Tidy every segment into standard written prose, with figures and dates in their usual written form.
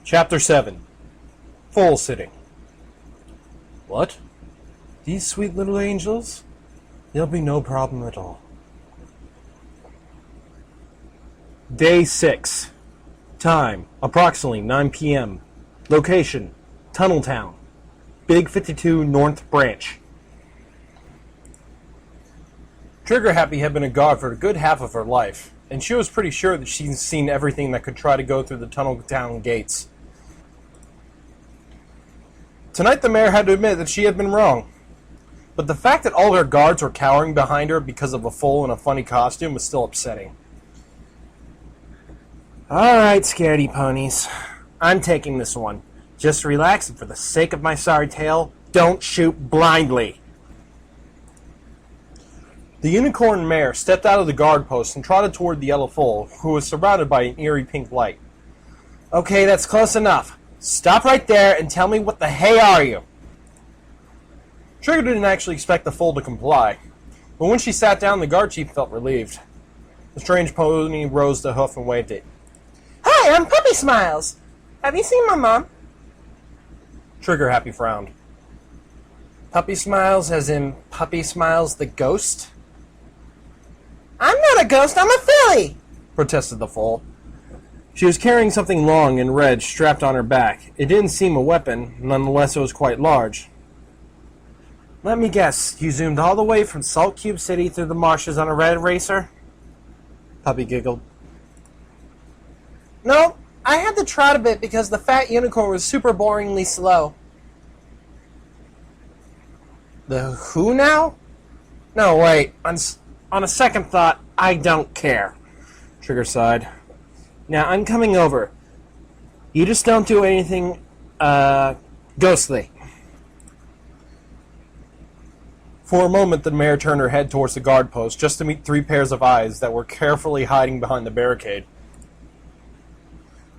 Chapter 7. Foalsitting. What? These sweet little angels? There'll be no problem at all. Day 6. Time, approximately 9 p.m. Location, Tunnel Town. Big 52 North Branch. Trigger Happy had been a guard for a good half of her life, and she was pretty sure that she'd seen everything that could try to go through the Tunnel Town gates. Tonight the mayor had to admit that she had been wrong. But the fact that all her guards were cowering behind her because of a foal in a funny costume was still upsetting. Alright, scaredy ponies. I'm taking this one. Just relax, and for the sake of my sorry tale, don't shoot blindly. The unicorn mare stepped out of the guard post and trotted toward the yellow foal, who was surrounded by an eerie pink light. Okay, that's close enough. Stop right there and tell me what the hey are you? Trigger didn't actually expect the foal to comply, but when she sat down, the guard chief felt relieved. The strange pony rose the hoof and waved it. Hi, I'm Puppy Smiles. Have you seen my mom? Trigger Happy frowned. Puppy Smiles as in Puppy Smiles the ghost? I'm not a ghost, I'm a filly! Protested the foal. She was carrying something long and red strapped on her back. It didn't seem a weapon, nonetheless it was quite large. Let me guess, you zoomed all the way from Salt Cube City through the marshes on a red racer? Puppy giggled. No, I had to trot a bit because the fat unicorn was super boringly slow. The who now? No, wait. On a second thought, I don't care. Trigger sighed. Now, I'm coming over. You just don't do anything, ghostly. For a moment, the mare turned her head towards the guard post, just to meet 3 pairs of eyes that were carefully hiding behind the barricade.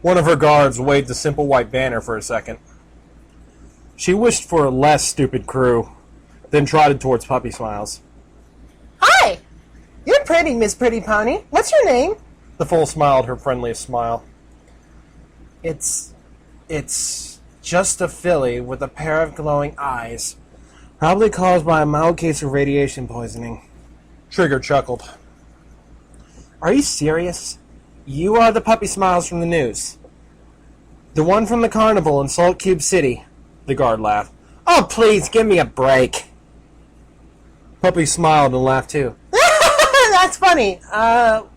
One of her guards waved the simple white banner for a second. She wished for a less stupid crew, then trotted towards Puppy Smiles. Hi! You're pretty, Miss Pretty Pony. What's your name? The foal smiled her friendliest smile. It's just a filly with a pair of glowing eyes. Probably caused by a mild case of radiation poisoning. Trigger chuckled. Are you serious? You are the Puppy Smiles from the news. The one from the carnival in Salt Cube City. The guard laughed. Oh, please, give me a break. Puppy smiled and laughed too. That's funny.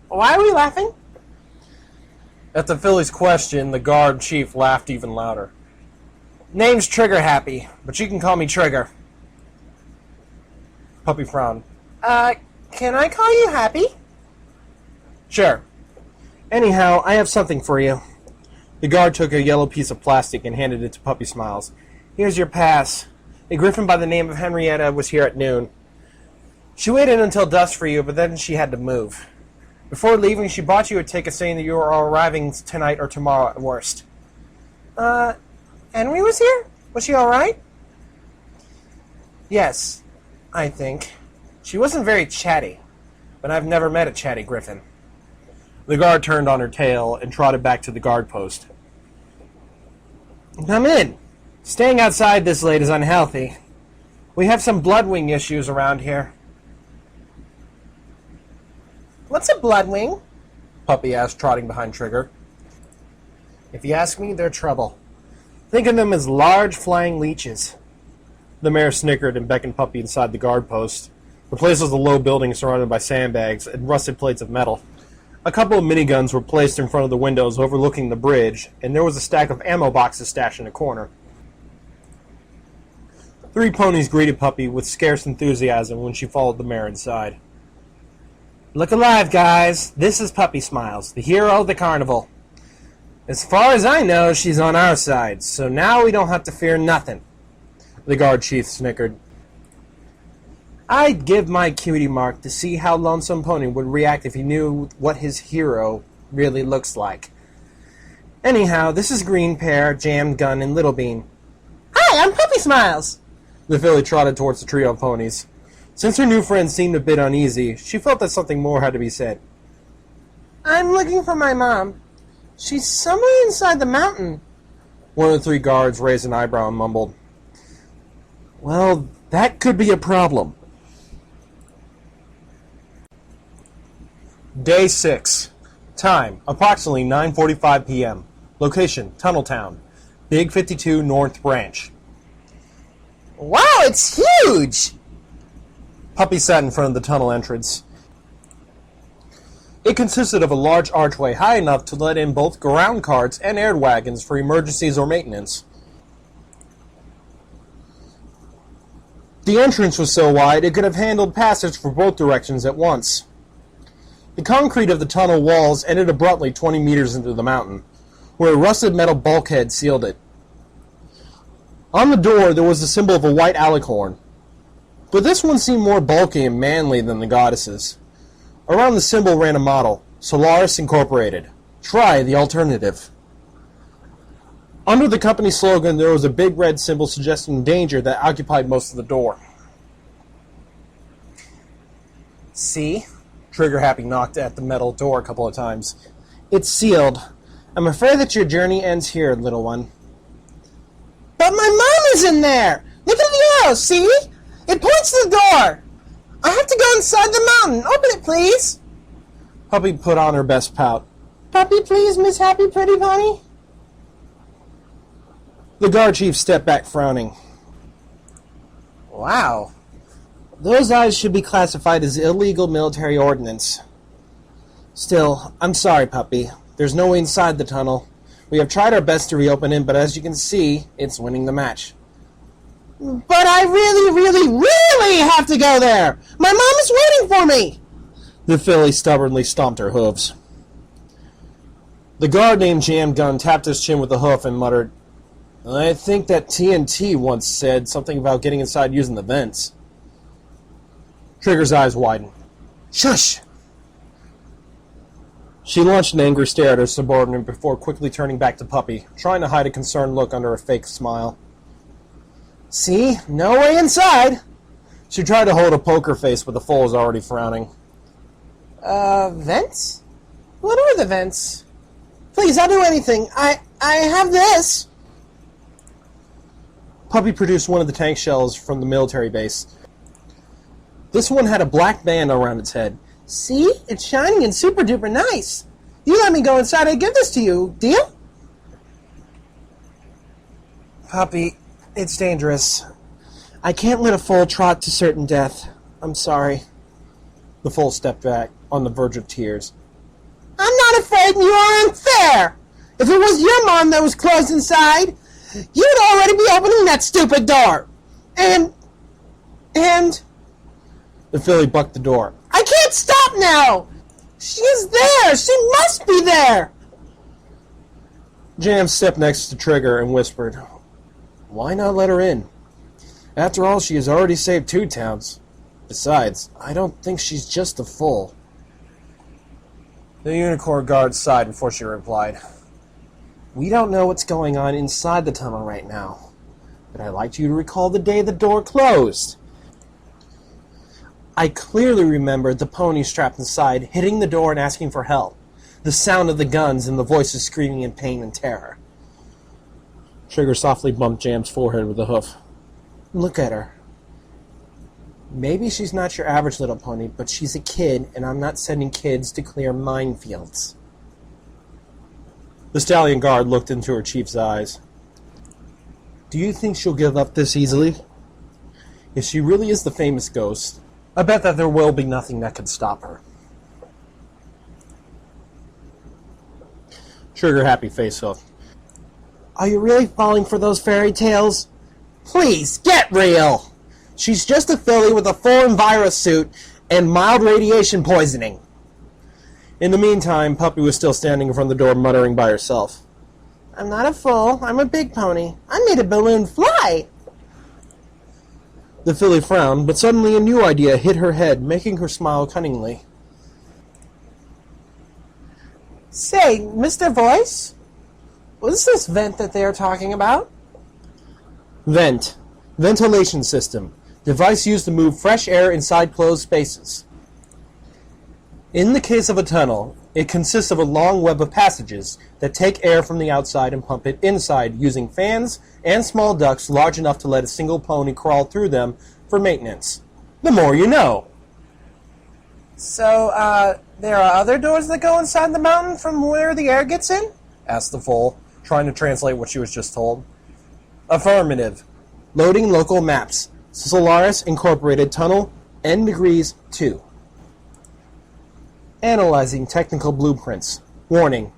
Why are we laughing? At the filly's question, the guard chief laughed even louder. Name's Trigger Happy, but you can call me Trigger. Puppy frowned. Can I call you Happy? Sure. Anyhow, I have something for you. The guard took a yellow piece of plastic and handed it to Puppy Smiles. Here's your pass. A griffin by the name of Henrietta was here at noon. She waited until dusk for you, but then she had to move. Before leaving, she bought you a ticket saying that you were arriving tonight or tomorrow at worst. Henry was here? Was she alright? Yes, I think. She wasn't very chatty, but I've never met a chatty griffin. The guard turned on her tail and trotted back to the guard post. Come in. Staying outside this late is unhealthy. We have some bloodwing issues around here. What's a bloodwing? Puppy asked, trotting behind Trigger. If you ask me, they're trouble. Think of them as large flying leeches. The mare snickered and beckoned Puppy inside the guard post. The place was a low building surrounded by sandbags and rusted plates of metal. A couple of miniguns were placed in front of the windows overlooking the bridge, and there was a stack of ammo boxes stashed in a corner. 3 ponies greeted Puppy with scarce enthusiasm when she followed the mare inside. Look alive, guys. This is Puppy Smiles, the hero of the carnival. As far as I know, she's on our side, so now we don't have to fear nothing. The guard chief snickered. I'd give my cutie mark to see how Lonesome Pony would react if he knew what his hero really looks like. Anyhow, this is Green Pear, Jam Gun, and Little Bean. Hi, I'm Puppy Smiles. The filly trotted towards the trio of ponies. Since her new friend seemed a bit uneasy, she felt that something more had to be said. I'm looking for my mom. She's somewhere inside the mountain. One of the three guards raised an eyebrow and mumbled, "Well, that could be a problem." Day 6. Time, approximately 9:45 p.m. Location, Tunneltown. Big 52 North Branch. Wow, it's huge! Puppy sat in front of the tunnel entrance. It consisted of a large archway high enough to let in both ground carts and air wagons for emergencies or maintenance. The entrance was so wide it could have handled passage for both directions at once. The concrete of the tunnel walls ended abruptly 20 meters into the mountain, where a rusted metal bulkhead sealed it. On the door there was the symbol of a white alicorn, but this one seemed more bulky and manly than the goddesses. Around the symbol ran a motto, Solaris Incorporated. Try the alternative. Under the company slogan there was a big red symbol suggesting danger that occupied most of the door. "See?" Trigger Happy knocked at the metal door a couple of times. "It's sealed. I'm afraid that your journey ends here, little one." But my mom is in there! Look at the arrow, see? It points to the door! I have to go inside the mountain. Open it, please! Puppy put on her best pout. Puppy, please, Miss Happy Pretty Pony? The guard chief stepped back, frowning. "Wow. Those eyes should be classified as illegal military ordnance. Still, I'm sorry, Puppy. There's no way inside the tunnel. We have tried our best to reopen it, but as you can see, it's winning the match." But I really have to go there! My mom is waiting for me! The filly stubbornly stomped her hooves. The guard named Jam Gun tapped his chin with a hoof and muttered, "I think that TNT once said something about getting inside using the vents." Trigger's eyes widened. "Shush!" She launched an angry stare at her subordinate before quickly turning back to Puppy, trying to hide a concerned look under a fake smile. "See? No way inside!" She tried to hold a poker face, but the foal was already frowning. Vents? What are the vents? Please, I'll do anything. I have this. Puppy produced one of the tank shells from the military base. This one had a black band around its head. See? It's shining and super duper nice. You let me go inside, I give this to you. Deal? Puppy, it's dangerous. I can't let a foal trot to certain death. I'm sorry. The foal stepped back, on the verge of tears. I'm not afraid, and you are unfair. If it was your mom that was closed inside, you'd already be opening that stupid door. And... The filly bucked the door. I can't stop now! She is there! She must be there! Jam stepped next to Trigger and whispered, "Why not let her in? After all, she has already saved 2 towns. Besides, I don't think she's just a foal." The unicorn guard sighed before she replied, "We don't know what's going on inside the tunnel right now, but I'd like you to recall the day the door closed. I clearly remembered the pony strapped inside, hitting the door and asking for help, the sound of the guns and the voices screaming in pain and terror." Trigger softly bumped Jam's forehead with a hoof. "Look at her. Maybe she's not your average little pony, but she's a kid, and I'm not sending kids to clear minefields." The stallion guard looked into her chief's eyes. "Do you think she'll give up this easily? If she really is the famous ghost, I bet that there will be nothing that can stop her." Trigger Happy face huffed. "Are you really falling for those fairy tales? Please, get real! She's just a filly with a foreign virus suit and mild radiation poisoning." In the meantime, Puppy was still standing in front of the door, muttering by herself. I'm not a foal. I'm a big pony. I made a balloon fly. The filly frowned, but suddenly a new idea hit her head, making her smile cunningly. Say, Mr. Voice, what's this vent that they are talking about? Vent. Ventilation system. Device used to move fresh air inside closed spaces. In the case of a tunnel, It consists of a long web of passages that take air from the outside and pump it inside using fans and small ducts large enough to let a single pony crawl through them for maintenance. The more you know. So, there are other doors that go inside the mountain from where the air gets in? Asked the foal, trying to translate what she was just told. Affirmative. Loading local maps. Solaris Incorporated Tunnel, N degrees 2. Analyzing technical blueprints. Warning.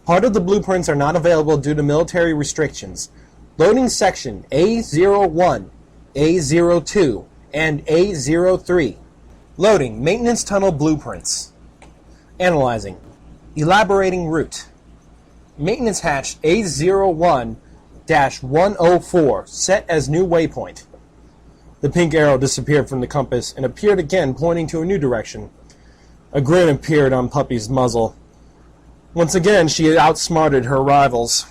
Part of the blueprints are not available due to military restrictions. Loading section A01, A02, and A03. Loading maintenance tunnel blueprints. Analyzing. Elaborating route. Maintenance hatch A01-104 set as new waypoint. The pink arrow disappeared from the compass and appeared again, pointing to a new direction. A grin appeared on Puppy's muzzle. Once again, she had outsmarted her rivals.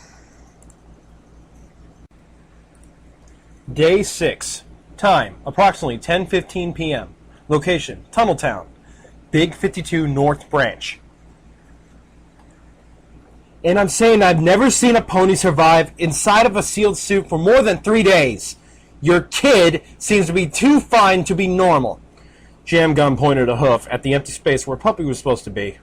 Day 6. Time, approximately 10:15 p.m. Location, Tunneltown. Big 52 North Branch. And I'm saying I've never seen a pony survive inside of a sealed suit for more than 3 days. Your kid seems to be too fine to be normal. Jam Gun pointed a hoof at the empty space where Puppy was supposed to be.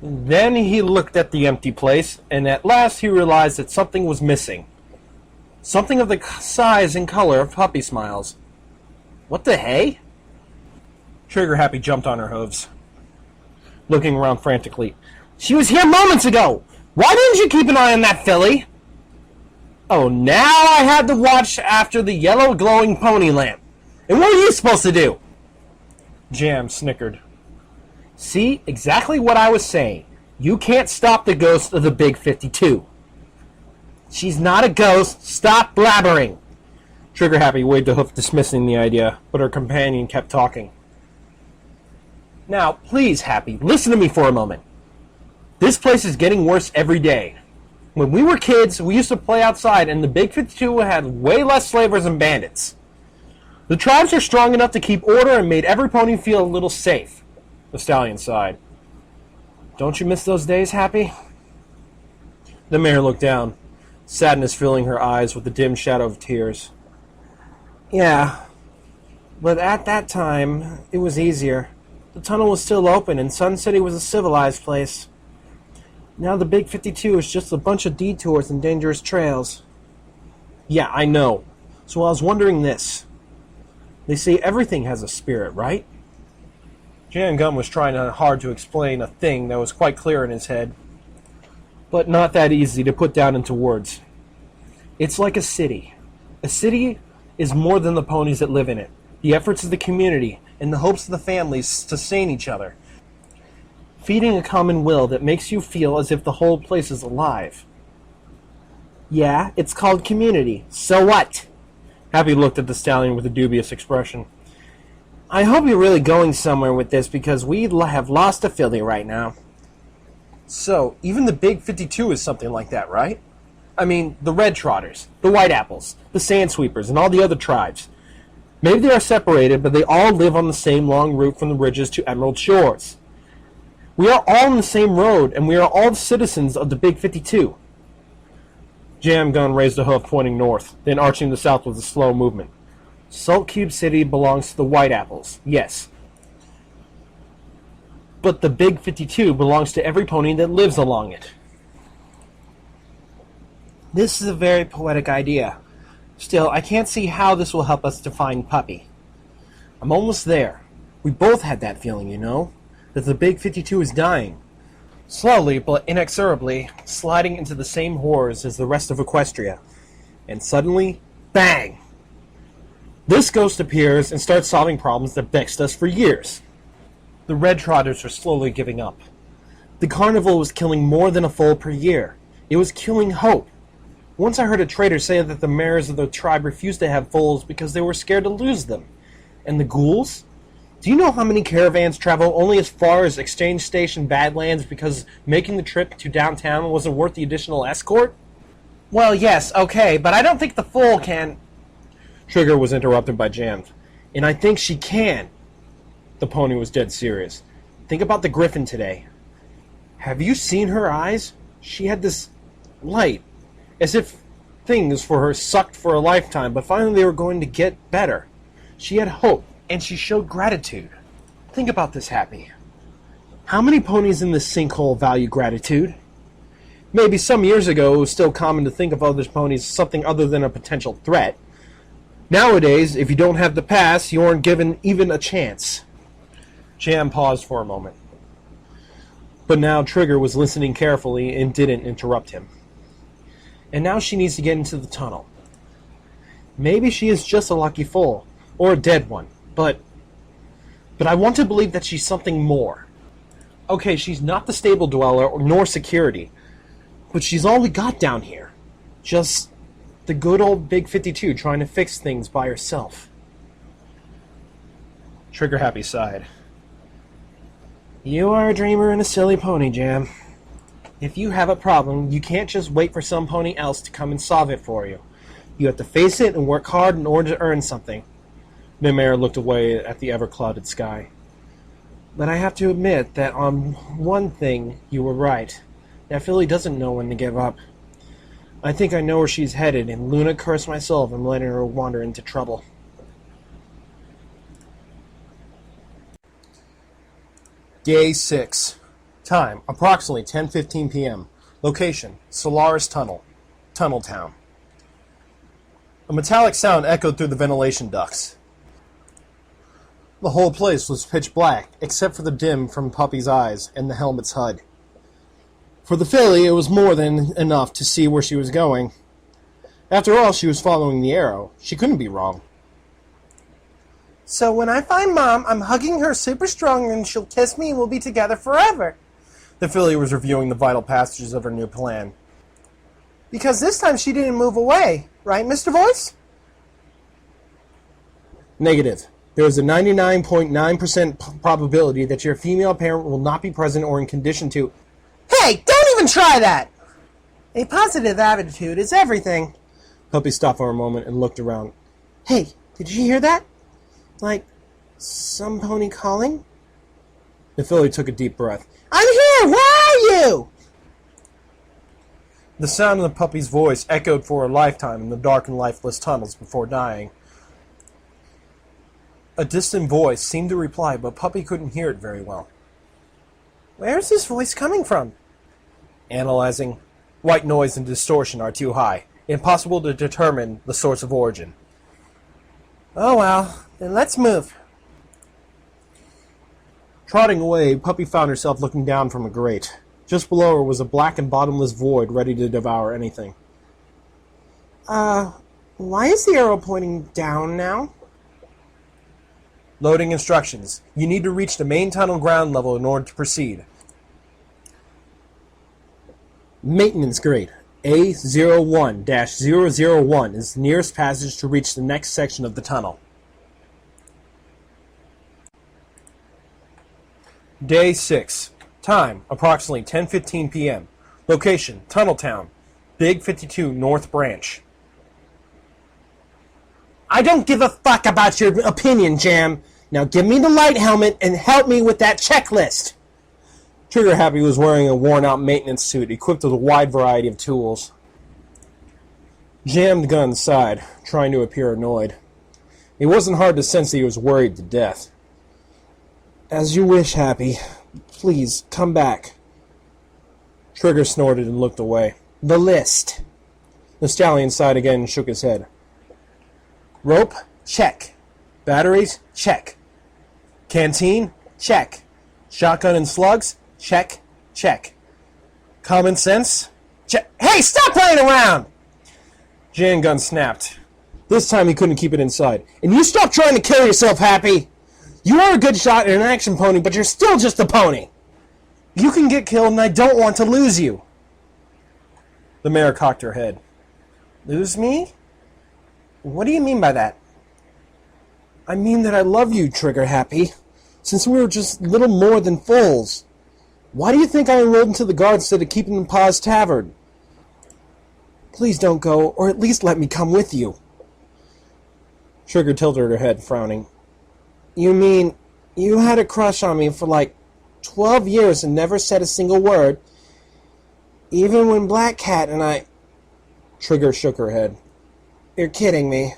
Then he looked at the empty place, and at last he realized that something was missing. Something of the size and color of Puppy Smiles. What the hey? Trigger Happy jumped on her hooves, looking around frantically. She was here moments ago! Why didn't you keep an eye on that filly? Oh, now I had to watch after the yellow glowing pony lamp. And what are you supposed to do? Jam snickered. See, exactly what I was saying. You can't stop the ghost of the Big 52. She's not a ghost. Stop blabbering. Trigger Happy waved a hoof, dismissing the idea, but her companion kept talking. Now, please, Happy, listen to me for a moment. This place is getting worse every day. When we were kids, we used to play outside, and the Big 52 had way less slavers and bandits. The tribes are strong enough to keep order and made every pony feel a little safe. The stallion sighed. Don't you miss those days, Happy? The mare looked down, sadness filling her eyes with the dim shadow of tears. Yeah, but at that time, it was easier. The tunnel was still open, and Sun City was a civilized place. Now the Big 52 is just a bunch of detours and dangerous trails. Yeah, I know. So I was wondering this. They say everything has a spirit, right? Jan Gum was trying hard to explain a thing that was quite clear in his head, but not that easy to put down into words. It's like a city. A city is more than the ponies that live in it. The efforts of the community and the hopes of the families sustain each other, feeding a common will that makes you feel as if the whole place is alive. Yeah, it's called community. So what? Happy looked at the stallion with a dubious expression. I hope you're really going somewhere with this, because we have lost a filly right now. So, even the Big 52 is something like that, right? I mean, the Red Trotters, the White Apples, the Sand Sweepers, and all the other tribes. Maybe they are separated, but they all live on the same long route from the ridges to Emerald Shores. We are all on the same road, and we are all citizens of the Big 52. Jam Gun raised a hoof, pointing north, then arching to the south with a slow movement. Salt Cube City belongs to the White Apples, yes. But the Big 52 belongs to every pony that lives along it. This is a very poetic idea. Still, I can't see how this will help us to find Puppy. I'm almost there. We both had that feeling, you know, that the Big 52 is dying. Slowly, but inexorably, sliding into the same horrors as the rest of Equestria. And suddenly, bang! This ghost appears and starts solving problems that vexed us for years. The Red Trotters are slowly giving up. The carnival was killing more than a foal per year. It was killing hope. Once I heard a trader say that the mares of the tribe refused to have foals because they were scared to lose them. And the ghouls? Do you know how many caravans travel only as far as Exchange Station Badlands because making the trip to downtown wasn't worth the additional escort? Well, yes, okay, but I don't think the foal can... Trigger was interrupted by Jam. And I think she can. The pony was dead serious. Think about the griffin today. Have you seen her eyes? She had this light, as if things for her sucked for a lifetime, but finally they were going to get better. She had hope, and she showed gratitude. Think about this, Happy. How many ponies in this sinkhole value gratitude? Maybe some years ago it was still common to think of other ponies as something other than a potential threat. Nowadays, if you don't have the pass, you aren't given even a chance. Jam paused for a moment. But now Trigger was listening carefully and didn't interrupt him. And now she needs to get into the tunnel. Maybe she is just a lucky foal, or a dead one, but I want to believe that she's something more. Okay, she's not the stable dweller nor security, but she's all we got down here. Just the good old Big 52 trying to fix things by herself. Trigger Happy sighed. You are a dreamer and a silly pony, Jam. If you have a problem, you can't just wait for some pony else to come and solve it for you. You have to face it and work hard in order to earn something. The mayor looked away at the ever-clouded sky. But I have to admit that on one thing you were right. That filly doesn't know when to give up. I think I know where she's headed, and Luna cursed myself and letting her wander into trouble. Day 6. Time, approximately 10:15 p.m. Location, Solaris Tunnel, Tunnel Town. A metallic sound echoed through the ventilation ducts. The whole place was pitch black, except for the dim from Puppy's eyes and the helmet's HUD. For the filly, it was more than enough to see where she was going. After all, she was following the arrow. She couldn't be wrong. So when I find Mom, I'm hugging her super strong and she'll kiss me and we'll be together forever. The filly was reviewing the vital passages of her new plan. Because this time she didn't move away, right, Mr. Voice? Negative. There is a 99.9% probability that your female parent will not be present or in condition to... Hey, don't even try that! A positive attitude is everything. Puppy stopped for a moment and looked around. Hey, did you hear that? Like, some pony calling? The filly took a deep breath. I'm here! Where are you? The sound of the puppy's voice echoed for a lifetime in the dark and lifeless tunnels before dying. A distant voice seemed to reply, but Puppy couldn't hear it very well. Where's this voice coming from? Analyzing. White noise and distortion are too high. Impossible to determine the source of origin. Oh well, then let's move. Trotting away, Puppy found herself looking down from a grate. Just below her was a black and bottomless void ready to devour anything. Why is the arrow pointing down now? Loading instructions. You need to reach the main tunnel ground level in order to proceed. Maintenance grade. A01-001 is the nearest passage to reach the next section of the tunnel. Day 6. Time, approximately 10:15 p.m. Location, Tunnel Town, Big 52 North Branch. I don't give a fuck about your opinion, Jam. Now give me the light helmet and help me with that checklist. Trigger Happy was wearing a worn-out maintenance suit equipped with a wide variety of tools. Jammed gun sighed, trying to appear annoyed. It wasn't hard to sense that he was worried to death. As you wish, Happy. Please, come back. Trigger snorted and looked away. The list. The stallion sighed again and shook his head. Rope? Check. Batteries? Check. Canteen? Check. Shotgun and slugs? Check. Check. Common sense? Check. Hey, stop playing around! Jan gun snapped. This time he couldn't keep it inside. And you stop trying to kill yourself, Happy! You are a good shot and an action pony, but you're still just a pony! You can get killed and I don't want to lose you! The mare cocked her head. Lose me? What do you mean by that? I mean that I love you, Trigger Happy. Since we were just little more than foals. Why do you think I enrolled into the guard instead of keeping in Pa's Tavern? Please don't go, or at least let me come with you. Trigger tilted her head, frowning. You mean, you had a crush on me for like 12 years and never said a single word. Even when Black Cat and I... Trigger shook her head. You're kidding me.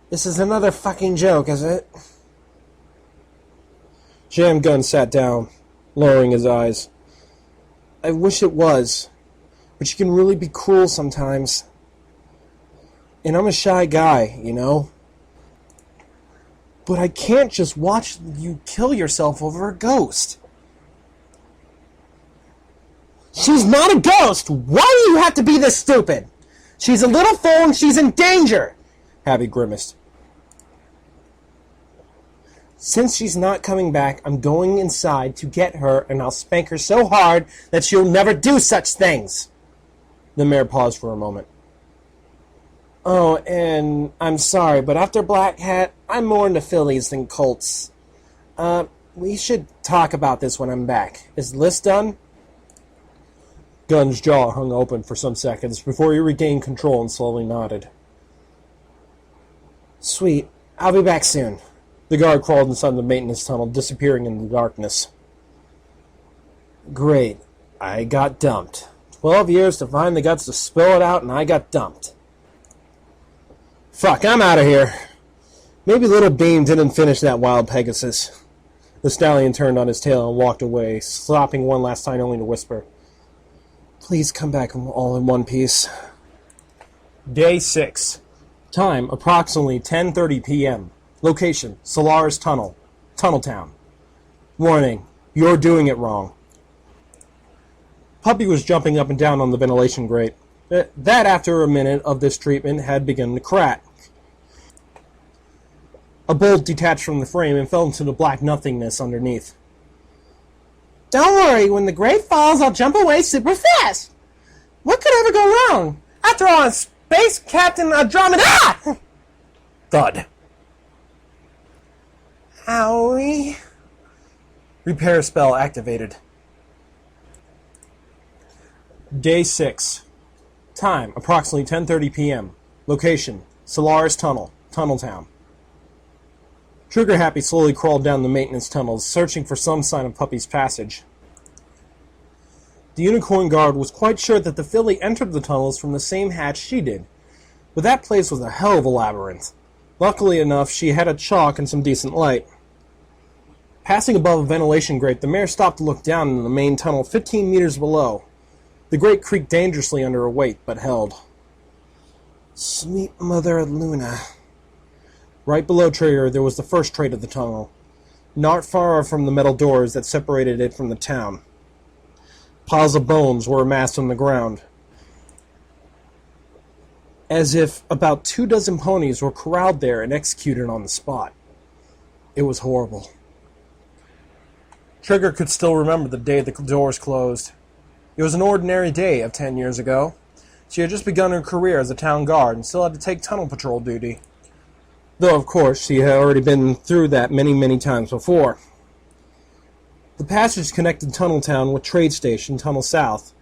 This is another fucking joke, is it? Jam Gun sat down, lowering his eyes. I wish it was, but you can really be cruel sometimes. And I'm a shy guy, you know? But I can't just watch you kill yourself over a ghost. She's not a ghost! Why do you have to be this stupid? She's a little foal and she's in danger! Abby grimaced. Since she's not coming back, I'm going inside to get her, and I'll spank her so hard that she'll never do such things. The mayor paused for a moment. Oh, and I'm sorry, but after Black Hat, I'm more into fillies than colts. We should talk about this when I'm back. Is the list done? Gun's jaw hung open for some seconds before he regained control and slowly nodded. Sweet. I'll be back soon. The guard crawled inside the maintenance tunnel, disappearing in the darkness. Great. I got dumped. 12 years to find the guts to spill it out, and I got dumped. Fuck, I'm out of here. Maybe Little Beam didn't finish that wild Pegasus. The stallion turned on his tail and walked away, stopping one last time only to whisper, Please come back all in one piece. Day 6. Time, approximately 10:30 p.m. Location, Solaris Tunnel, Tunneltown. Warning, you're doing it wrong. Puppy was jumping up and down on the ventilation grate. That, after a minute of this treatment, had begun to crack. A bolt detached from the frame and fell into the black nothingness underneath. Don't worry, when the grate falls, I'll jump away super fast. What could ever go wrong? After all, I'm Space Captain Andromeda! Thud. Owie. Repair spell activated. Day 6. Time, approximately 10:30 p.m. Location, Solaris Tunnel, Tunneltown. Trigger Happy slowly crawled down the maintenance tunnels, searching for some sign of Puppy's passage. The unicorn guard was quite sure that the filly entered the tunnels from the same hatch she did, but that place was a hell of a labyrinth. Luckily enough, she had a chalk and some decent light. Passing above a ventilation grate, the mare stopped to look down into the main tunnel 15 meters below. The grate creaked dangerously under her weight, but held. Sweet Mother Luna. Right below Trigger, there was the first trait of the tunnel, not far from the metal doors that separated it from the town. Piles of bones were amassed on the ground, as if about 24 ponies were corralled there and executed on the spot. It was horrible. Trigger could still remember the day the doors closed. It was an ordinary day of 10 years ago. She had just begun her career as a town guard and still had to take tunnel patrol duty. Though, of course, she had already been through that many, many times before. The passage connected Tunneltown with Trade Station, Tunnel South,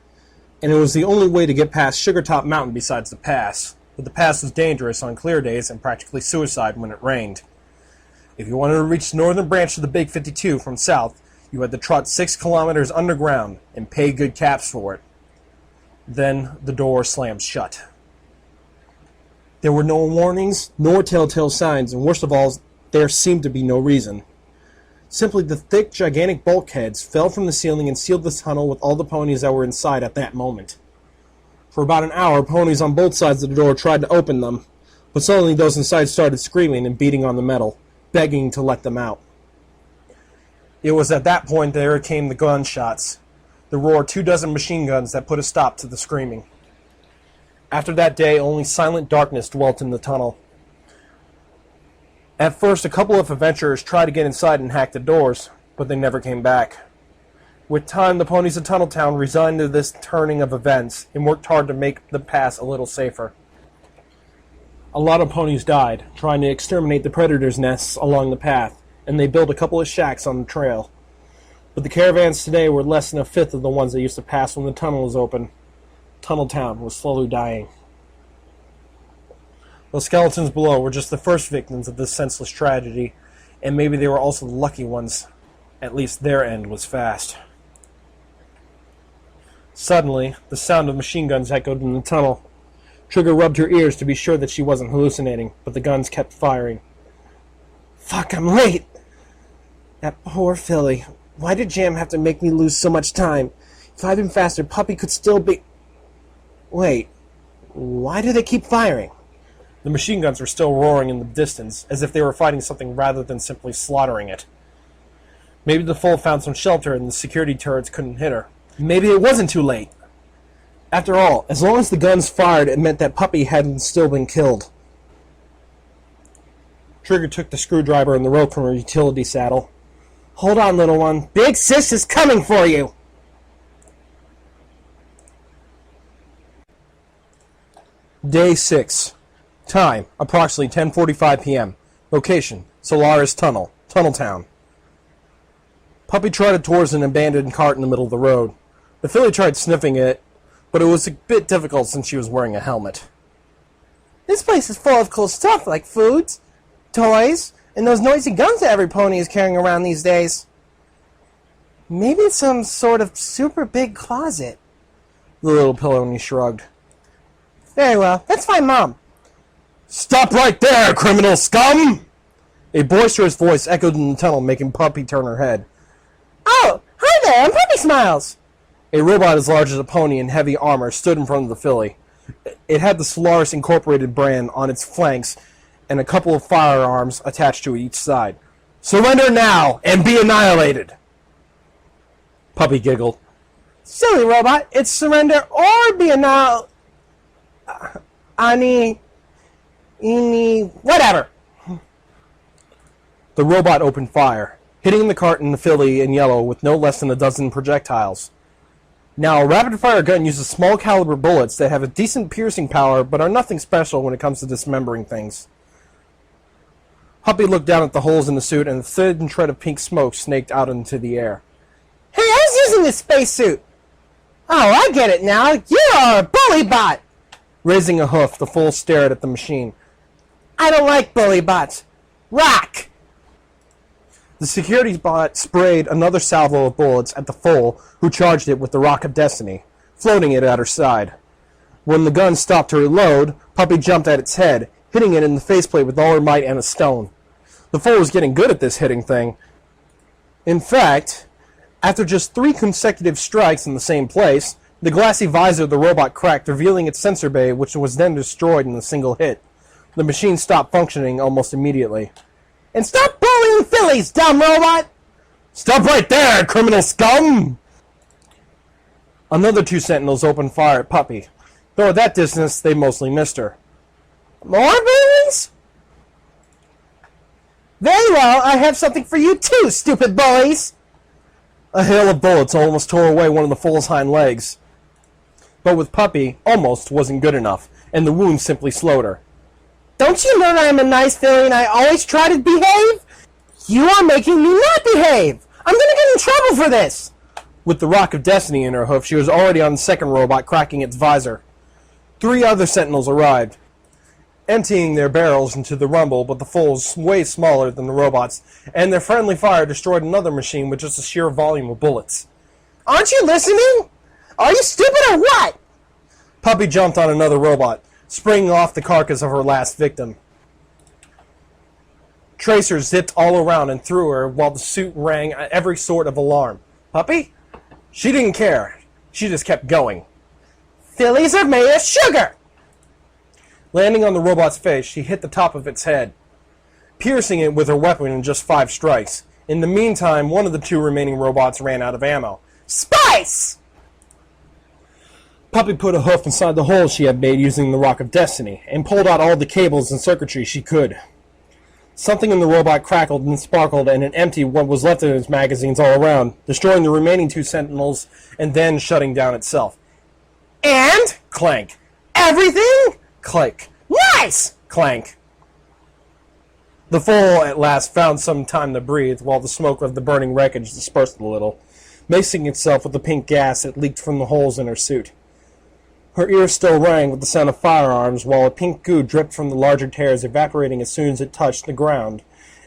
and it was the only way to get past Sugartop Mountain besides the pass. But the pass was dangerous on clear days and practically suicide when it rained. If you wanted to reach the northern branch of the Big 52 from south, you had to trot 6 kilometers underground and pay good caps for it. Then the door slammed shut. There were no warnings, nor telltale signs, and worst of all, there seemed to be no reason. Simply the thick, gigantic bulkheads fell from the ceiling and sealed the tunnel with all the ponies that were inside at that moment. For about an hour, ponies on both sides of the door tried to open them, but suddenly those inside started screaming and beating on the metal, begging to let them out. It was at that point there came the gunshots, the roar of 24 machine guns that put a stop to the screaming. After that day, only silent darkness dwelt in the tunnel. At first, a couple of adventurers tried to get inside and hack the doors, but they never came back. With time, the ponies of Tunneltown resigned to this turning of events and worked hard to make the pass a little safer. A lot of ponies died, trying to exterminate the predators' nests along the path, and they built a couple of shacks on the trail. But the caravans today were less than a fifth of the ones that used to pass when the tunnel was open. Tunneltown was slowly dying. The skeletons below were just the first victims of this senseless tragedy, and maybe they were also the lucky ones. At least their end was fast. Suddenly, the sound of machine guns echoed in the tunnel. Trigger rubbed her ears to be sure that she wasn't hallucinating, but the guns kept firing. Fuck, I'm late! That poor filly. Why did Jam have to make me lose so much time? If I'd been faster, Puppy could still be... Wait, why do they keep firing? The machine guns were still roaring in the distance, as if they were fighting something rather than simply slaughtering it. Maybe the foal found some shelter and the security turrets couldn't hit her. Maybe it wasn't too late. After all, as long as the guns fired, it meant that Puppy hadn't still been killed. Trigger took the screwdriver and the rope from her utility saddle. Hold on, little one. Big Sis is coming for you! Day 6. Time, approximately 10:45 p.m. Location, Solaris Tunnel, Tunneltown. Puppy trotted towards an abandoned cart in the middle of the road. The filly tried sniffing it, but it was a bit difficult since she was wearing a helmet. This place is full of cool stuff like foods, toys, and those noisy guns that every pony is carrying around these days. Maybe it's some sort of super big closet. The little pony shrugged. Very well, let's find Mom. Stop right there, criminal scum! A boisterous voice echoed in the tunnel, making Puppy turn her head. Oh, hi there, I'm Puppy Smiles! A robot as large as a pony in heavy armor stood in front of the filly. It had the Solaris Incorporated brand on its flanks and a couple of firearms attached to each side. Surrender now and be annihilated! Puppy giggled. Silly robot, it's surrender or be annihilated. Whatever. The robot opened fire, hitting the cart and the filly in yellow with no less than a dozen projectiles. Now, a rapid-fire gun uses small-caliber bullets that have a decent piercing power but are nothing special when it comes to dismembering things. Puppy looked down at the holes in the suit, and a thin thread of pink smoke snaked out into the air. Hey, I was using this spacesuit! Oh, I get it now! You are a bully bot! Raising a hoof, the foal stared at the machine. I don't like bully bots. Rock! The security bot sprayed another salvo of bullets at the foal, who charged it with the Rock of Destiny, floating it at her side. When the gun stopped to reload, Puppy jumped at its head, hitting it in the faceplate with all her might and a stone. The foal was getting good at this hitting thing. In fact, after just 3 consecutive strikes in the same place, the glassy visor of the robot cracked, revealing its sensor bay, which was then destroyed in a single hit. The machine stopped functioning almost immediately. And stop bullying fillies, dumb robot! Stop right there, criminal scum! Another 2 sentinels opened fire at Puppy, though at that distance they mostly missed her. More bullies? Very well, I have something for you too, stupid bullies! A hail of bullets almost tore away one of the foal's hind legs. But with Puppy, almost wasn't good enough, and the wound simply slowed her. Don't you know that I'm a nice filly and I always try to behave? You are making me not behave! I'm gonna get in trouble for this! With the Rock of Destiny in her hoof, she was already on the second robot, cracking its visor. 3 other sentinels arrived, emptying their barrels into the rumble, but the foals way smaller than the robots, and their friendly fire destroyed another machine with just a sheer volume of bullets. Aren't you listening? Are you stupid or what? Puppy jumped on another robot, springing off the carcass of her last victim. Tracers zipped all around and through her while the suit rang every sort of alarm. Puppy? She didn't care. She just kept going. Fillies are made of sugar! Landing on the robot's face, she hit the top of its head, piercing it with her weapon in just 5 strikes. In the meantime, one of the 2 remaining robots ran out of ammo. Spice! Puppy put a hoof inside the hole she had made using the Rock of Destiny, and pulled out all the cables and circuitry she could. Something in the robot crackled and sparkled, and it emptied what was left of its magazines all around, destroying the remaining 2 sentinels, and then shutting down itself. And? Clank. Everything? Click. Nice! Clank. The foal at last found some time to breathe, while the smoke of the burning wreckage dispersed a little, mixing itself with the pink gas that leaked from the holes in her suit. Her ears still rang with the sound of firearms, while a pink goo dripped from the larger tears, evaporating as soon as it touched the ground,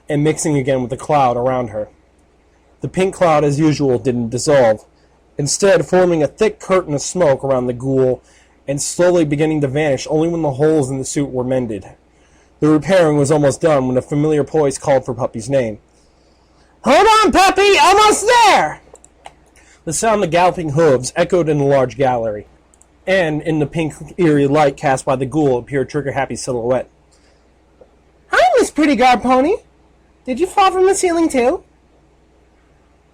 and mixing again with the cloud around her. The pink cloud, as usual, didn't dissolve, instead forming a thick curtain of smoke around the ghoul and slowly beginning to vanish only when the holes in the suit were mended. The repairing was almost done when a familiar voice called for Puppy's name. Hold on, Puppy! Almost there! The sound of galloping hooves echoed in the large gallery, and in the pink, eerie light cast by the ghoul appeared Trigger Happy's silhouette. Hi, Miss Pretty Guard Pony. Did you fall from the ceiling, too?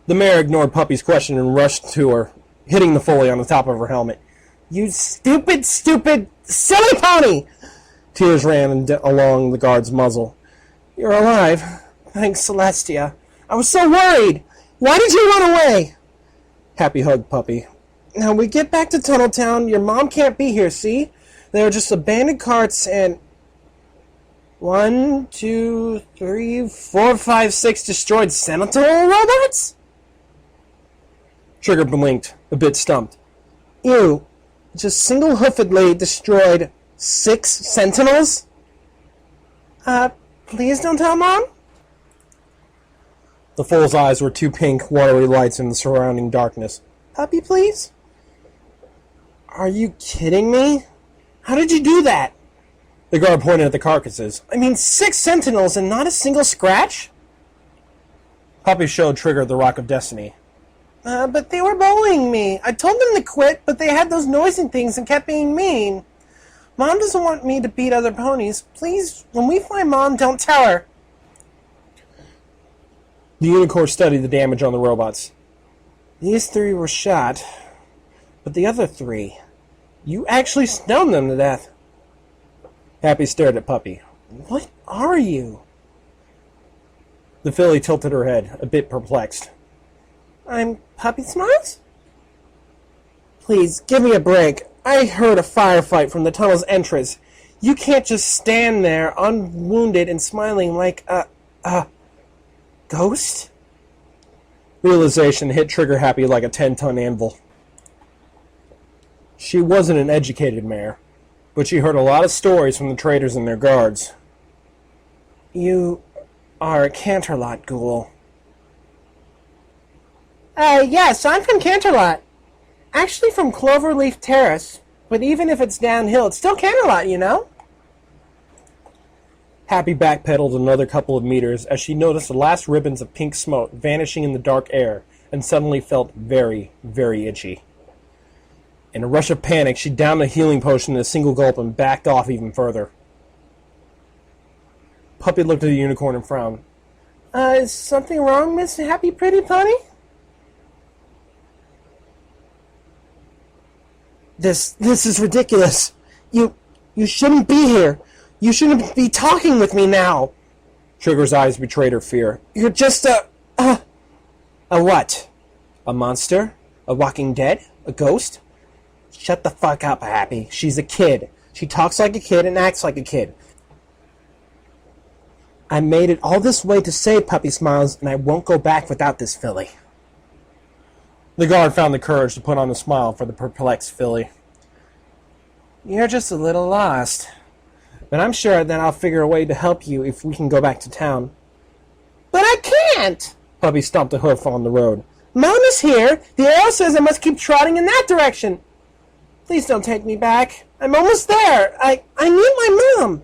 The mare ignored Puppy's question and rushed to her, hitting the foley on the top of her helmet. You stupid, silly pony! Tears ran along the guard's muzzle. You're alive. Thanks, Celestia. I was so worried. Why did you run away? Happy hugged Puppy. Now we get back to Tunnel Town. Your mom can't be here, see? There are just abandoned carts and 1, 2, 3, 4, 5, 6 destroyed Sentinel robots? Trigger blinked, a bit stumped. You just single-hoofedly destroyed 6 Sentinels? Please don't tell Mom? The foal's eyes were two pink, watery lights in the surrounding darkness. Puppy, please? Are you kidding me? How did you do that? The guard pointed at the carcasses. I mean, 6 Sentinels and not a single scratch? Puppy showed Trigger the Rock of Destiny. But they were bullying me. I told them to quit, but they had those noisy things and kept being mean. Mom doesn't want me to beat other ponies. Please, when we find Mom, don't tell her. The unicorn studied the damage on the robots. These 3 were shot, but the other 3, you actually stoned them to death. Happy stared at Puppy. What are you? The filly tilted her head, a bit perplexed. I'm Puppy Smiles? Please, give me a break. I heard a firefight from the tunnel's entrance. You can't just stand there, unwounded and smiling like a ghost? Realization hit Trigger Happy like a 10-ton anvil. She wasn't an educated mare, but she heard a lot of stories from the traders and their guards. You are a Canterlot ghoul. Yes, I'm from Canterlot. Actually from Cloverleaf Terrace, but even if it's downhill, it's still Canterlot, you know? Happy backpedaled another couple of meters as she noticed the last ribbons of pink smoke vanishing in the dark air and suddenly felt very, very itchy. In a rush of panic, she downed a healing potion in a single gulp and backed off even further. Puppy looked at the unicorn and frowned. Is something wrong, Miss Happy Pretty Pony? This is ridiculous. You shouldn't be here. You shouldn't be talking with me now. Trigger's eyes betrayed her fear. You're just a what? A monster? A walking dead? A ghost? Shut the fuck up, Happy. She's a kid. She talks like a kid and acts like a kid. I made it all this way to save Puppy Smiles, and I won't go back without this filly. The guard found the courage to put on a smile for the perplexed filly. You're just a little lost. But I'm sure that I'll figure a way to help you if we can go back to town. But I can't! Puppy stomped a hoof on the road. Mom is here! The arrow says I must keep trotting in that direction! Please don't take me back. I'm almost there. I need my mom.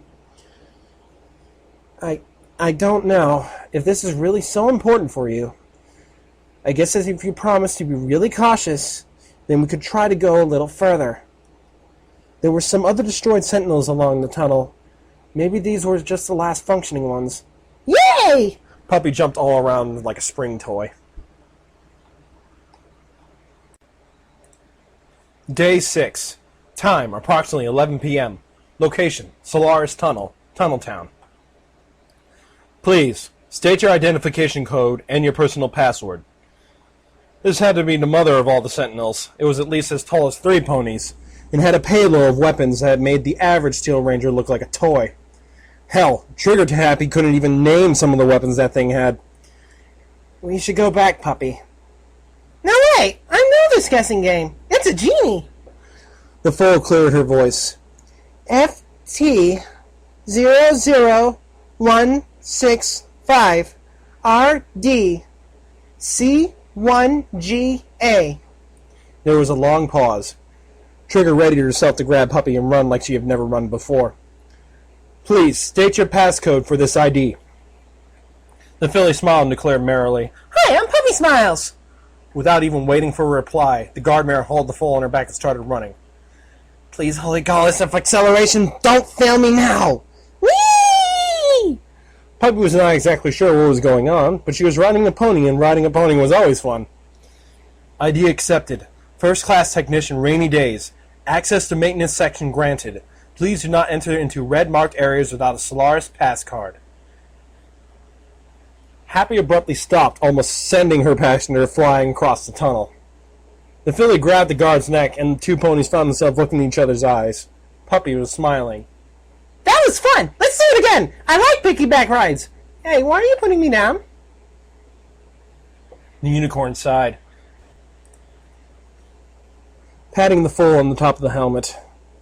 I don't know if this is really so important for you. I guess as if you promised to be really cautious, then we could try to go a little further. There were some other destroyed sentinels along the tunnel. Maybe these were just the last functioning ones. Yay! Puppy jumped all around like a spring toy. Day 6. Time, approximately 11 p.m. Location, Solaris Tunnel, Tunneltown. Please, state your identification code and your personal password. This had to be the mother of all the sentinels. It was at least as tall as 3 ponies, and had a payload of weapons that made the average Steel Ranger look like a toy. Hell, Trigger Happy couldn't even name some of the weapons that thing had. We should go back, Puppy. No, wait! I know this guessing game. It's a genie. The foal cleared her voice. FT00165 RD C1GA. There was a long pause. Trigger readied herself to grab Puppy and run like she had never run before. Please, state your passcode for this ID. The filly smiled and declared merrily, Hi, I'm Puppy Smiles. Without even waiting for a reply, the guard mare hauled the foal on her back and started running. Please, holy goddess of acceleration, don't fail me now! Whee! Puppy was not exactly sure what was going on, but she was riding a pony, and riding a pony was always fun. ID accepted. First class technician, rainy days. Access to maintenance section granted. Please do not enter into red marked areas without a Solaris pass card. Happy abruptly stopped, almost sending her passenger flying across the tunnel. The filly grabbed the guard's neck, and the two ponies found themselves looking in each other's eyes. Puppy was smiling. That was fun! Let's do it again! I like piggyback rides! Hey, why are you putting me down? The unicorn sighed, patting the foal on the top of the helmet.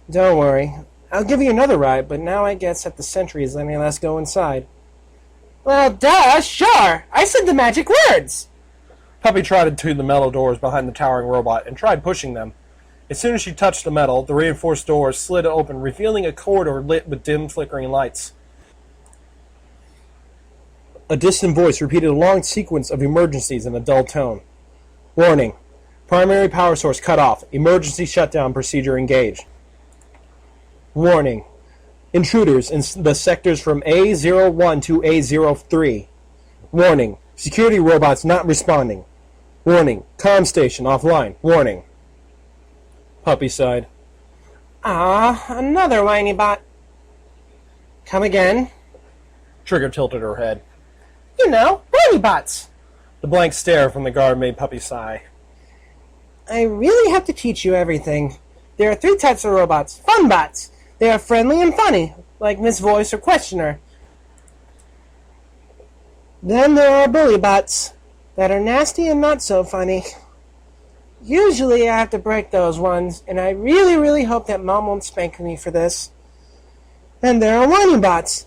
Don't worry. I'll give you another ride, but now I guess that the sentry is letting us go inside. Well, duh, sure! I said the magic words! Puppy trotted to the metal doors behind the towering robot and tried pushing them. As soon as she touched the metal, the reinforced doors slid open, revealing a corridor lit with dim, flickering lights. A distant voice repeated a long sequence of emergencies in a dull tone. Warning. Primary power source cut off. Emergency shutdown procedure engaged. Warning. Intruders in the sectors from A01 to A03. Warning. Security robots not responding. Warning. Comm station offline. Warning. Puppy sighed. Ah, another whiny bot. Come again? Trigger tilted her head. You know, whiny bots. The blank stare from the guard made Puppy sigh. I really have to teach you everything. There are 3 types of robots. Fun bots. They are friendly and funny, like Miss Voice or Questioner. Then there are bully bots that are nasty and not so funny. Usually I have to break those ones, and I really, really hope that Mom won't spank me for this. Then there are whiny bots.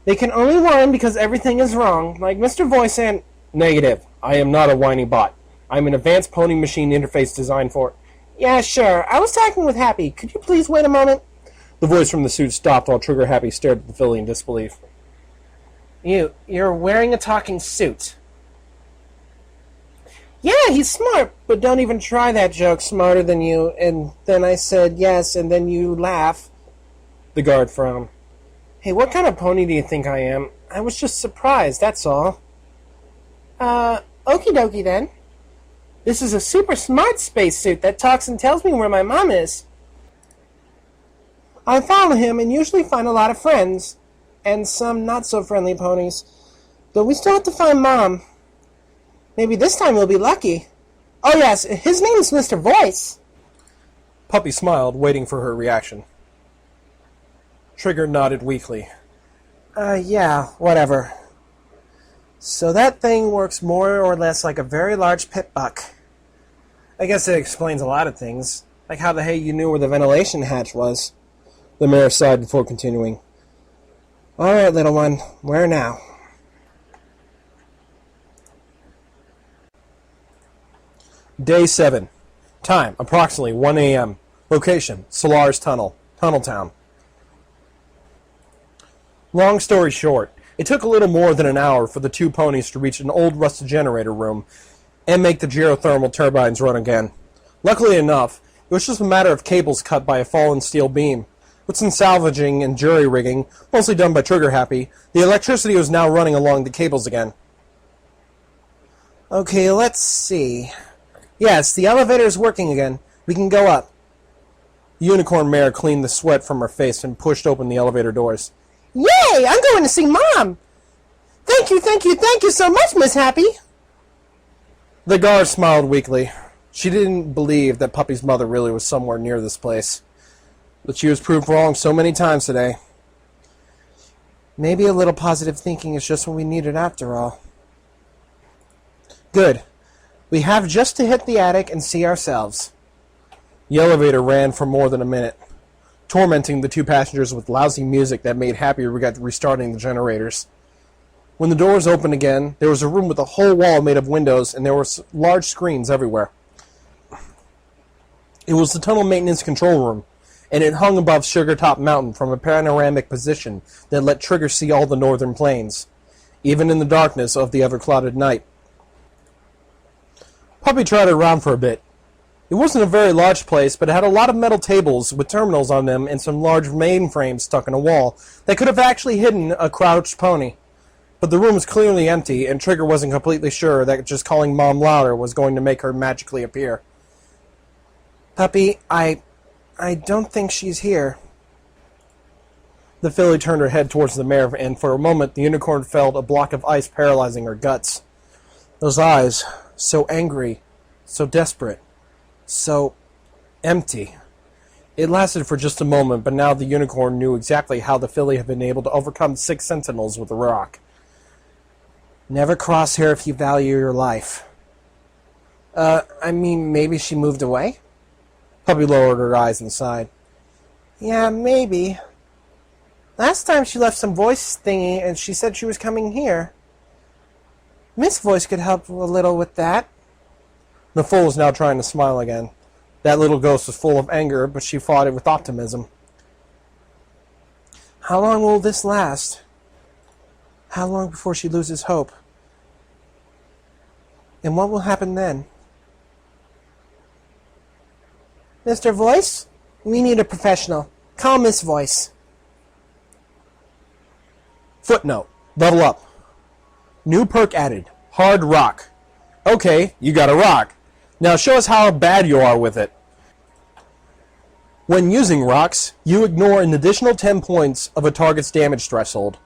They can only whine because everything is wrong, like Mr. Voice and... Negative. I am not a whiny bot. I'm an advanced pony machine interface designed for... Yeah, sure. I was talking with Happy. Could you please wait a moment? The voice from the suit stopped while Trigger Happy stared at the filly in disbelief. You're wearing a talking suit. Yeah, he's smart, but don't even try that joke, smarter than you. And then I said yes, and then you laugh. The guard frowned. Hey, what kind of pony do you think I am? I was just surprised, that's all. Okie dokie then. This is a super smart spacesuit that talks and tells me where my mom is. I follow him and usually find a lot of friends, and some not-so-friendly ponies. But we still have to find Mom. Maybe this time we'll be lucky. Oh yes, his name is Mr. Voice. Puppy smiled, waiting for her reaction. Trigger nodded weakly. Yeah, whatever. So that thing works more or less like a very large pit buck. I guess it explains a lot of things, like how the hey you knew where the ventilation hatch was. The mare sighed before continuing. All right, little one, where now? Day 7. Time, approximately 1 a.m. Location, Solaris Tunnel, Tunneltown. Long story short, it took a little more than an hour for the two ponies to reach an old rusted generator room and make the geothermal turbines run again. Luckily enough, it was just a matter of cables cut by a fallen steel beam. With some salvaging and jury rigging, mostly done by Trigger Happy, the electricity was now running along the cables again. Okay, let's see. Yes, the elevator is working again. We can go up. The unicorn mare cleaned the sweat from her face and pushed open the elevator doors. Yay! I'm going to see Mom! Thank you so much, Miss Happy! The guard smiled weakly. She didn't believe that Puppy's mother really was somewhere near this place. But she was proved wrong so many times today. Maybe a little positive thinking is just what we needed after all. Good. We have just to hit the attic and see ourselves. The elevator ran for more than a minute, tormenting the two passengers with lousy music that made Happy regret restarting the generators. When the doors opened again, there was a room with a whole wall made of windows, and there were large screens everywhere. It was the tunnel maintenance control room, and it hung above Sugartop Mountain from a panoramic position that let Trigger see all the northern plains, even in the darkness of the ever-clouded night. Puppy trotted around for a bit. It wasn't a very large place, but it had a lot of metal tables with terminals on them and some large mainframes stuck in a wall that could have actually hidden a crouched pony. But the room was clearly empty, and Trigger wasn't completely sure that just calling Mom louder was going to make her magically appear. Puppy, I don't think she's here. The filly turned her head towards the mare, and for a moment the unicorn felt a block of ice paralyzing her guts. Those eyes, so angry, so desperate, so empty. It lasted for just a moment, but now the unicorn knew exactly how the filly had been able to overcome 6 sentinels with a rock. Never cross her if you value your life. Maybe she moved away? Puppy lowered her eyes and sighed. Yeah, maybe. Last time she left some voice thingy and she said she was coming here. Miss Voice could help a little with that. The foal was now trying to smile again. That little ghost was full of anger, but she fought it with optimism. How long will this last? How long before she loses hope? And what will happen then? Mr. Voice? We need a professional. Call Miss Voice. Footnote. Level up. New perk added. Hard rock. Okay, you got a rock. Now show us how bad you are with it. When using rocks, you ignore an additional 10 points of a target's damage threshold.